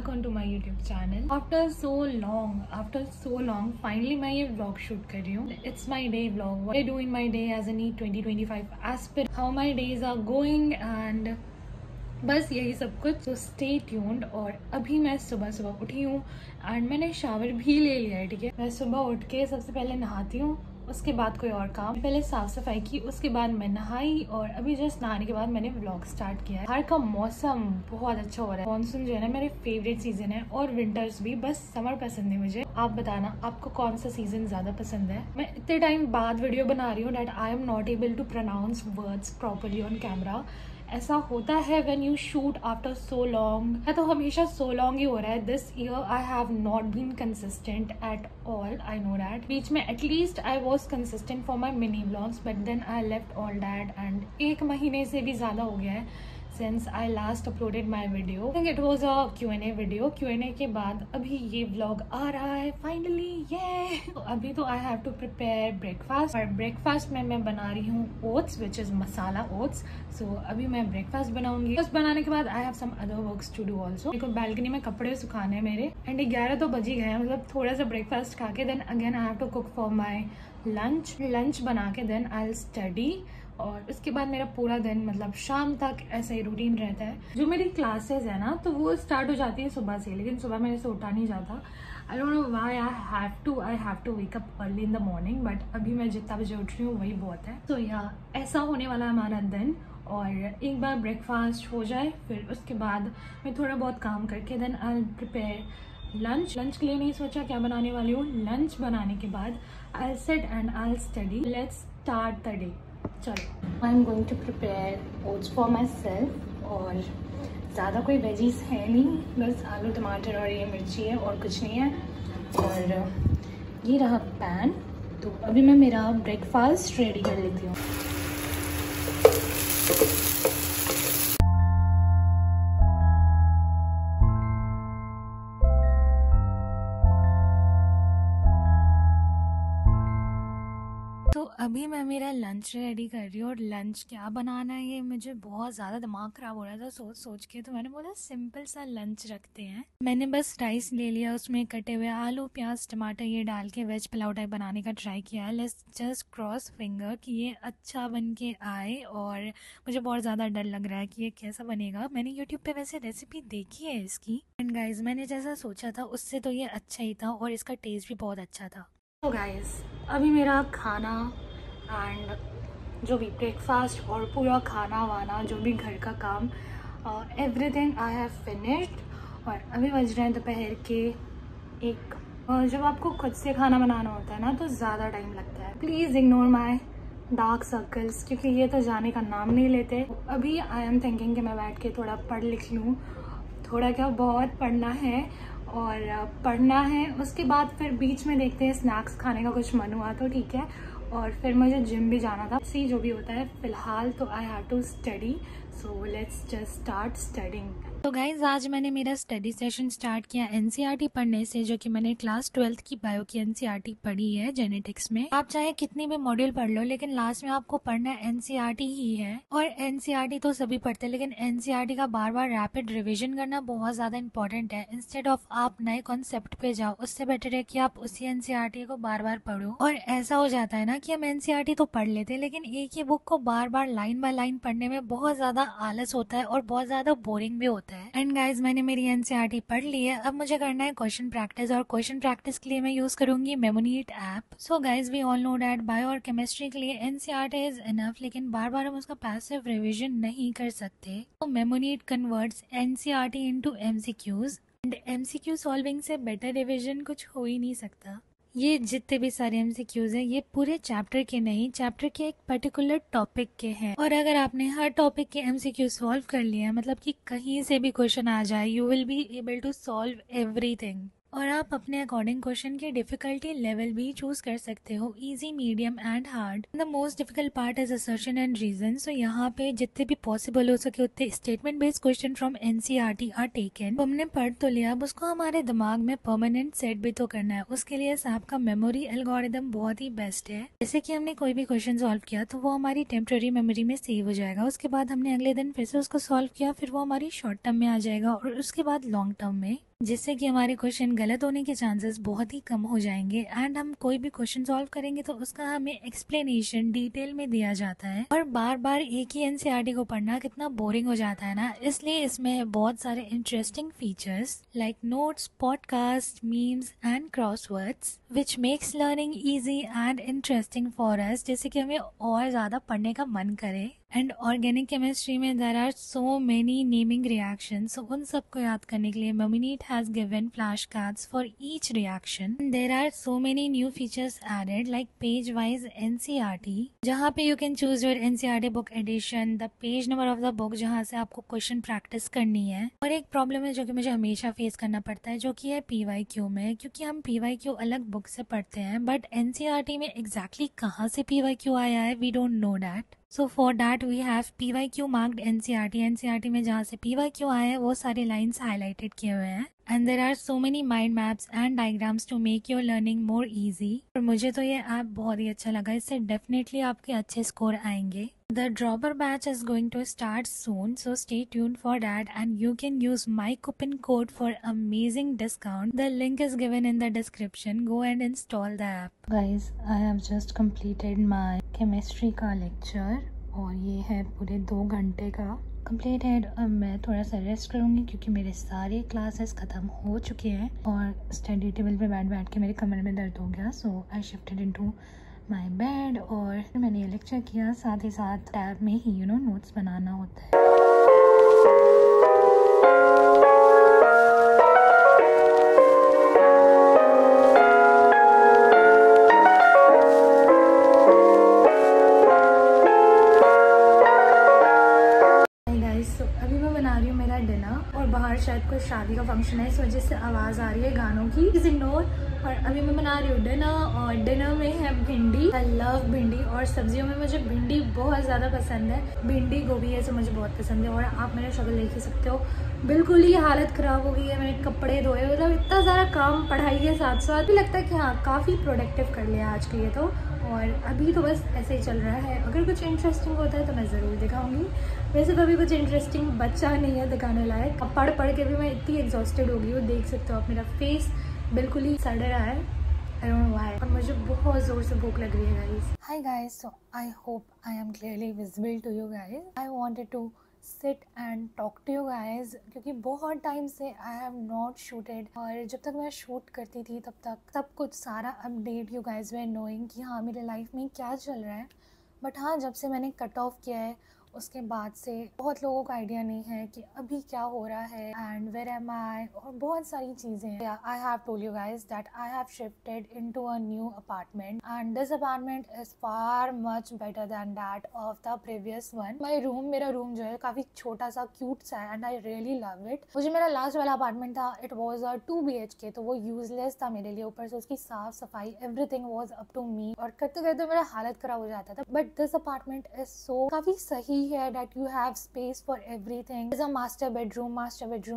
back onto my YouTube channel. After so long, finally मैं ये vlog shoot कर रही हूँ. It's my day vlog. What I do in my day as a NEET 2025 aspirant. How my days are going and बस यही सब कुछ. तो स्टे ट्यून्ड. और अभी मैं सुबह उठी हूँ एंड मैंने शावर भी ले लिया है. ठीक है, मैं सुबह उठ के सबसे पहले नहाती हूँ, उसके बाद कोई और काम, पहले साफ सफाई की, उसके बाद मैं नहाई और अभी जस्ट नहाने के बाद मैंने व्लॉग स्टार्ट किया है. बाहर का मौसम बहुत अच्छा हो रहा है. मॉनसून जो है ना मेरे फेवरेट सीजन है और विंटर्स भी. बस समर पसंद है मुझे. आप बताना आपको कौन सा सीजन ज्यादा पसंद है. मैं इतने टाइम बाद वीडियो बना रही हूँ that I am not able to pronounce words properly on camera. ऐसा होता है when you shoot after so long. है तो हमेशा सो लॉन्ग ही हो रहा है. This year I have not been consistent at all. I know that. बीच में at least I was consistent for my mini vlogs but then I left all that and 1 महीने से भी ज्यादा हो गया है since I last uploaded my video. I think it was a Q&A video. Q&A के बाद अभी ये vlog आ रहा है finally. ये तो अभी तो I have to prepare breakfast. और breakfast में मैं बना रही हूँ oats which is masala oats. So अभी मैं breakfast बनाऊंगी. बस बनाने के बाद I have some other works to do also. देखो balcony में कपड़े सुखाने हैं मेरे and 11 तो बज ही गए हैं. मतलब थोड़ा सा breakfast खा के then again I have to cook for my lunch बना के then I'll study. और उसके बाद मेरा पूरा दिन मतलब शाम तक ऐसा ही रूटीन रहता है. जो मेरी क्लासेस है ना तो वो स्टार्ट हो जाती है सुबह से, लेकिन सुबह मेरे से उठा नहीं जाता. I don't know why I have to wake up early in the morning but अभी मैं जितना बजे उठ रही हूँ वही बहुत है. तो ऐसा होने वाला है हमारा दिन. और एक बार ब्रेकफास्ट हो जाए फिर उसके बाद मैं थोड़ा बहुत काम करके देन आई प्रिपेयर लंच के लिए नहीं सोचा क्या बनाने वाली हूँ. लंच बनाने के बाद I sat and I study. Let's start the day. चलो, I am going to prepare oats for myself. और ज़्यादा कोई वेजीज है नहीं, बस आलू टमाटर और ये मिर्ची है और कुछ नहीं है. और ये रहा पैन. तो अभी मैं मेरा ब्रेकफास्ट रेडी कर लेती हूँ. तो अभी मैं मेरा लंच रेडी कर रही हूँ और लंच क्या बनाना है ये मुझे बहुत ज़्यादा दिमाग ख़राब हो रहा था सोच के. तो मैंने बोला सिंपल सा लंच रखते हैं. मैंने बस राइस ले लिया, उसमें कटे हुए आलू प्याज टमाटर ये डाल के वेज पुलाव टाइप बनाने का ट्राई किया है. लेट्स जस्ट क्रॉस फिंगर कि ये अच्छा बन के आए. और मुझे बहुत ज़्यादा डर लग रहा है कि ये कैसा बनेगा. मैंने यूट्यूब पर वैसे रेसिपी देखी है इसकी एंड गाइज मैंने जैसा सोचा था उससे तो ये अच्छा ही था और इसका टेस्ट भी बहुत अच्छा था. तो गाइस अभी मेरा खाना एंड जो भी ब्रेकफास्ट और पूरा खाना वाना जो भी घर का काम एवरीथिंग आई हैव फिनिश्ड. और अभी बज रहे हैं दोपहर के 1. और जब आपको खुद से खाना बनाना होता है ना तो ज़्यादा टाइम लगता है. Please ignore my dark circles क्योंकि ये तो जाने का नाम नहीं लेते. अभी आई एम थिंकिंग कि मैं बैठ के थोड़ा पढ़ लिख लूँ. थोड़ा क्या बहुत पढ़ना है और पढ़ना है. उसके बाद फिर बीच में देखते हैं स्नैक्स खाने का कुछ मन हुआ तो ठीक है. और फिर मुझे जिम भी जाना था. सी जो भी होता है फिलहाल तो I have to study. So let's just start studying. तो गाइज आज मैंने मेरा स्टडी सेशन स्टार्ट किया एनसीईआरटी पढ़ने से, जो कि मैंने क्लास 12th की बायो की एनसीईआरटी पढ़ी है जेनेटिक्स में. आप चाहे कितनी भी मॉड्यूल पढ़ लो लेकिन लास्ट में आपको पढ़ना एनसीईआरटी ही है. और एनसीईआरटी तो सभी पढ़ते हैं लेकिन एनसीईआरटी का बार बार रैपिड रिविजन करना बहुत ज्यादा इंपॉर्टेंट है. इंस्टेड ऑफ आप नए कॉन्सेप्ट पे जाओ उससे बेटर है कि आप उसी एनसीईआरटी को बार बार पढ़ो. और ऐसा हो जाता है ना कि हम एनसीईआरटी तो पढ़ लेते हैं लेकिन एक ही बुक को बार बार लाइन बाय लाइन पढ़ने में बहुत ज्यादा आलस होता है और बहुत ज्यादा बोरिंग भी होता है. एंड गाइज मैंने मेरी एनसीईआरटी पढ़ ली है. अब मुझे करना है क्वेश्चन प्रैक्टिस और क्वेश्चन प्रैक्टिस के लिए मैं यूज करूंगी मेमोनीट app. So guys we all know that bio और केमिस्ट्री के लिए एनसीईआरटी इज इनफ लेकिन बार बार हम उसका पैसिव रिविजन नहीं कर सकते. तो Memonit converts NCERT into MCQs and MCQ solving से बेटर रिविजन कुछ हो ही नहीं सकता. ये जितने भी सारे एमसीक्यूज हैं ये पूरे चैप्टर के नहीं, चैप्टर के एक पर्टिकुलर टॉपिक के हैं. और अगर आपने हर टॉपिक के एमसीक्यू सॉल्व कर लिया मतलब कि कहीं से भी क्वेश्चन आ जाए you will be able to solve everything. और आप अपने अकॉर्डिंग क्वेश्चन की डिफिकल्टी लेवल भी चूज कर सकते हो, easy medium and hard. The most difficult part is assertion and reason. So यहाँ पे जितने भी पॉसिबल हो सके उतने statement based question from NCERT are taken. हमने पढ़ तो लिया, अब उसको हमारे दिमाग में परमानेंट सेट भी तो करना है. उसके लिए साहब का मेमोरी एल्गोरिदम बहुत ही बेस्ट है. जैसे कि हमने कोई भी क्वेश्चन सॉल्व किया तो वो हमारी टेम्पररी मेमोरी में सेव हो जाएगा. उसके बाद हमने अगले दिन फिर से उसको सॉल्व किया, फिर वो हमारी शॉर्ट टर्म में आ जाएगा और उसके बाद लॉन्ग टर्म में. जिससे कि हमारे क्वेश्चन गलत होने के चांसेस बहुत ही कम हो जाएंगे। एंड हम कोई भी क्वेश्चन सॉल्व करेंगे तो उसका हमें एक्सप्लेनेशन डिटेल में दिया जाता है। और बार बार एक ही एनसीईआरटी को पढ़ना कितना बोरिंग हो जाता है ना, इसलिए इसमें है बहुत सारे interesting features like notes, podcast, memes and crosswords which makes learning easy and interesting for us, जैसे कि हमें और ज़्यादा पढ़ने का मन करे। एंड ऑर्गेनिक केमिस्ट्री में there are so many naming reactions, उन सबको याद करने के लिए मम्मीनीट has given flash cards for each reaction. There are so many new features added like page wise NCERT, जहाँ पे you can choose your NCERT book edition, the page number of the book जहाँ से आपको question practice करनी है। और एक problem है जो कि मुझे हमेशा फेस करना पड़ता है, जो कि है पीवाईक्यू में, क्योंकि हम पीवाईक्यू अलग बुक से पढ़ते हैं बट एनसीईआरटी में एग्जैक्टली कहाँ से पीवाईक्यू आया है we don't know that. So for that we have PYQ marked NCERT. NCERT में जहाँ से PYQ आए हैं वो सारे लाइन्स हाईलाइटेड किए हुए हैं। And there are so many mind maps and diagrams to make your learning more easy. और मुझे तो ये ऐप बहुत ही अच्छा लगा, इससे डेफिनेटली आपके अच्छे स्कोर आएंगे। The dropper batch is going to start soon, so stay tuned for that, and you can use my coupon code for amazing discount. The link is given in the description. Go and install the app. Guys, I have just completed my chemistry का lecture और ये है पूरे 2 घंटे का completed। अब मैं थोड़ा सा रेस्ट करूँगी क्योंकि मेरे सारे क्लासेस ख़त्म हो चुके हैं और स्टडी टेबल पे बैठ के मेरे कमर में दर्द हो गया। So I shifted into my bed और मैंने ये लेक्चर किया, साथ ही साथ टैब में ही नोट्स बनाना होता है। अभी मैं बना रही हूँ मेरा डिनर और बाहर शायद कोई शादी का फंक्शन है, इस वजह से आवाज़ आ रही है गानों की, प्लीज इग्नोर। और अभी मैं बना रही हूँ डिनर और डिनर में है भिंडी। आई लव भिंडी और सब्जियों में मुझे भिंडी बहुत ज़्यादा पसंद है। भिंडी गोभी है जो मुझे बहुत पसंद है। और आप मेरा शक्ल देख ही सकते हो, बिल्कुल ही हालत ख़राब हो गई है। मैंने कपड़े धोए, मतलब इतना सारा काम पढ़ाई के साथ साथ भी लगता है कि हाँ काफ़ी प्रोडक्टिव कर लिया आज के लिए तो। और अभी तो बस ऐसे ही चल रहा है, अगर कुछ इंटरेस्टिंग होता है तो मैं ज़रूर दिखाऊंगी। वैसे तो अभी कुछ इंटरेस्टिंग बच्चा नहीं है दिखाने लायक। अब पढ़ के भी मैं इतनी एग्जॉस्टेड हो गई हूँ, देख सकते हो आप मेरा फेस बिल्कुल ही सड़ रहा है। आई डोंट नो व्हाई, और मुझे बहुत ज़ोर से भूख लग रही है guys. Hi guys, so I hope I am clearly visible to you guys. I wanted to sit and talk to you guys, क्योंकि बहुत टाइम से आई हैव नॉट शूटेड। और जब तक मैं शूट करती थी तब तक सब कुछ सारा update you guys way knowing कि हाँ मेरे लाइफ में क्या चल रहा है। बट हाँ, जब से मैंने कट ऑफ किया है उसके बाद से बहुत लोगों को आइडिया नहीं है कि अभी क्या हो रहा है एंड वेयर एम आई, और बहुत सारी चीज़ें। I have told you guys that I have shifted into a new apartment and this apartment is far much better than that of the previous one. मेरा रूम जो है काफ़ी छोटा सा क्यूट सा है and I really love it. मुझे मेरा लास्ट वाला अपार्टमेंट था, इट वॉज अ 2 BHK, तो वो यूजलेस था मेरे लिए। ऊपर से उसकी साफ सफाई everything was up to me, और करते करते मेरा हालत खराब हो जाता था। But this apartment is so काफ़ी सही है that you have space for everything. There's a master bedroom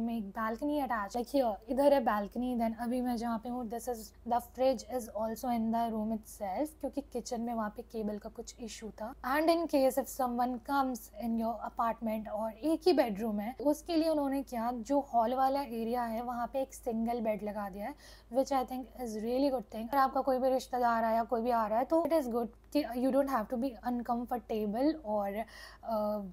में एक balcony attached, like here इधर है balcony। then अभी मैं जहाँ पे हूँ this is the fridge is also in the room itself, क्योंकि kitchen में वहाँ पे केबल का कुछ issue था। and in case if someone comes in your apartment और एक ही bedroom है, उसके लिए उन्होंने क्या, जो hall वाला एरिया है वहाँ पे एक सिंगल बेड लगा दिया है, which I think is really good thing। अगर आपका कोई भी रिश्तेदार आया, कोई भी आ रहा है तो it is good कि you don't have to be uncomfortable। और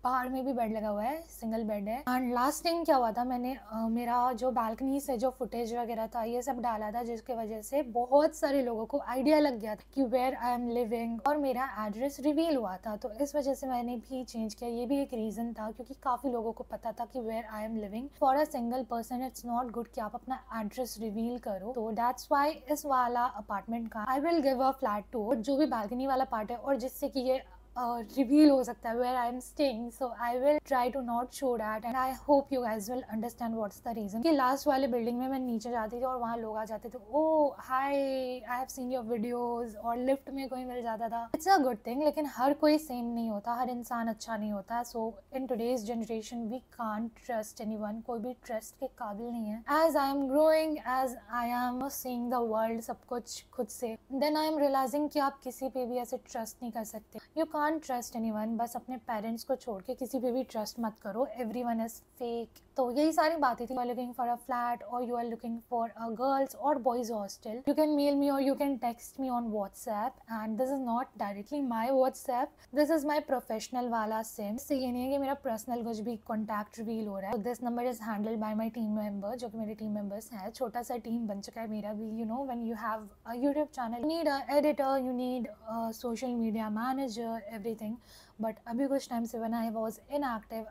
बाहर में भी बेड लगा हुआ है, सिंगल बेड है। एंड लास्ट टाइम क्या हुआ था, मैंने मेरा जो बालकनी से जो फुटेज वगैरह था ये सब डाला था, जिसके वजह से बहुत सारे लोगों को आइडिया लग गया था कि वेयर आई एम लिविंग, और मेरा एड्रेस रिवील हुआ था। तो इस वजह से मैंने भी चेंज किया। ये भी एक रीजन था क्योंकि काफी लोगों को पता था कि where I am living. For a single person it's not good कि आप अपना एड्रेस रिवील करो। तो दैट्स वाई इस वाला अपार्टमेंट का I will give a flat tour, जो भी बालकनी वाला पार्ट है और जिससे कि ये रिवील हो सकता है where I am staying, so I will try to not show that and I hope you guys will understand what's the reason। कि लास्ट वाले बिल्डिंग में मैं नीचे जाती थी और वहाँ लोग आ जाते थे, oh hi I have seen your videos, और लिफ्ट में कोई मिल जाता था। इट्स अ गुड थिंग, लेकिन हर कोई सेम नहीं होता, हर इंसान अच्छा नहीं होता। So in today's generation we can't trust anyone, कोई भी ट्रस्ट के काबिल नहीं है। As I am growing, as I am seeing the world सब कुछ खुद से, देन आई एम रियलाइजिंग कि आप किसी पे भी ऐसे ट्रस्ट नहीं कर सकते। यू कांट ट्रस्ट एनीवन, बस अपने पेरेंट्स को छोड़ के किसी पे भी ट्रस्ट मत करो, एवरीवन इज फेक। तो यही सारी बातें थी। You are looking for a flat और you are looking for a girls और boys hostel, you can mail me और you can text me on WhatsApp, and this is not directly my WhatsApp, this is my professional वाला SIM. इससे ये नहीं है कि मेरा पर्सनल कुछ भी कॉन्टैक्ट रिवील हो रहा है। This number is handled by my team member, जो कि मेरे टीम मेंबर्स हैं। छोटा सा टीम बन चुका है मेरा भी। You know, when you have a YouTube channel, you need a editor, you need a social media manager, everything. But अभी कुछ टाइम से when I was inactive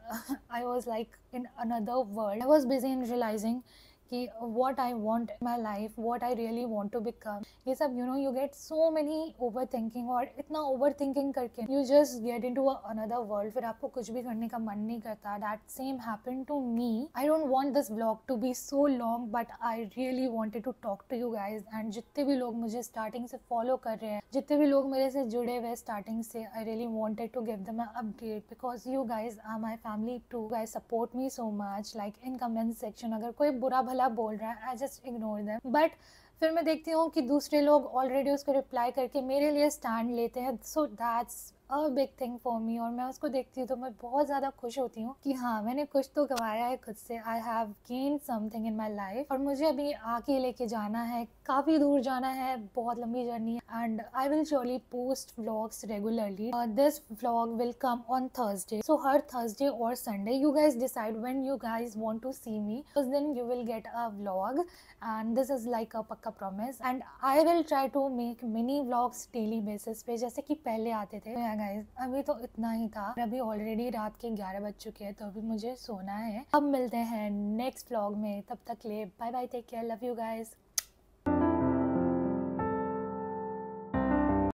I was like in another world. I was busy in realizing कि what I want in my life, what I really want to become, ये सब you know you get so many overthinking, और इतना overthinking करके you just get into another world, फिर आपको कुछ भी करने का मन नहीं करता. That same happened to me. I don't want this vlog to be so long, but I really wanted to talk to you guys, and जितने भी लोग मुझे starting से follow कर रहे हैं, जितने भी लोग मेरे से जुड़े हुए starting से, I really wanted to give them an update because you guys are my family too. You guys support me so much, like in comment section अगर कोई बुरा भला बोल रहा है, I just ignore them, but फिर मैं देखती हूँ कि दूसरे लोग ऑलरेडी उसको रिप्लाई करके मेरे लिए स्टैंड लेते हैं. So that's a big thing for me, और मैं उसको देखती हूँ तो मैं बहुत ज़्यादा खुश होती हूँ कि हाँ, मैंने कुछ तो गवाया है खुद से. I have gain something in my life, और मुझे अभी आगे लेके जाना है, काफ़ी दूर जाना है, बहुत लंबी जर्नी है. And I will surely post vlogs regularly. This vlog will come on Thursday, so हर थर्सडे और Sunday you guys decide when you guys want to see me, because then you will get a vlog, and this is like a पक्का promise. And I will try to make mini vlogs daily basis पे, जैसे कि पहले आते थे. Guys अभी तो इतना ही था. अभी ऑलरेडी रात के 11 बज चुके हैं, तो अभी मुझे सोना है. अब मिलते हैं नेक्स्ट व्लॉग में, तब तक ले bye bye, take care, love you guys.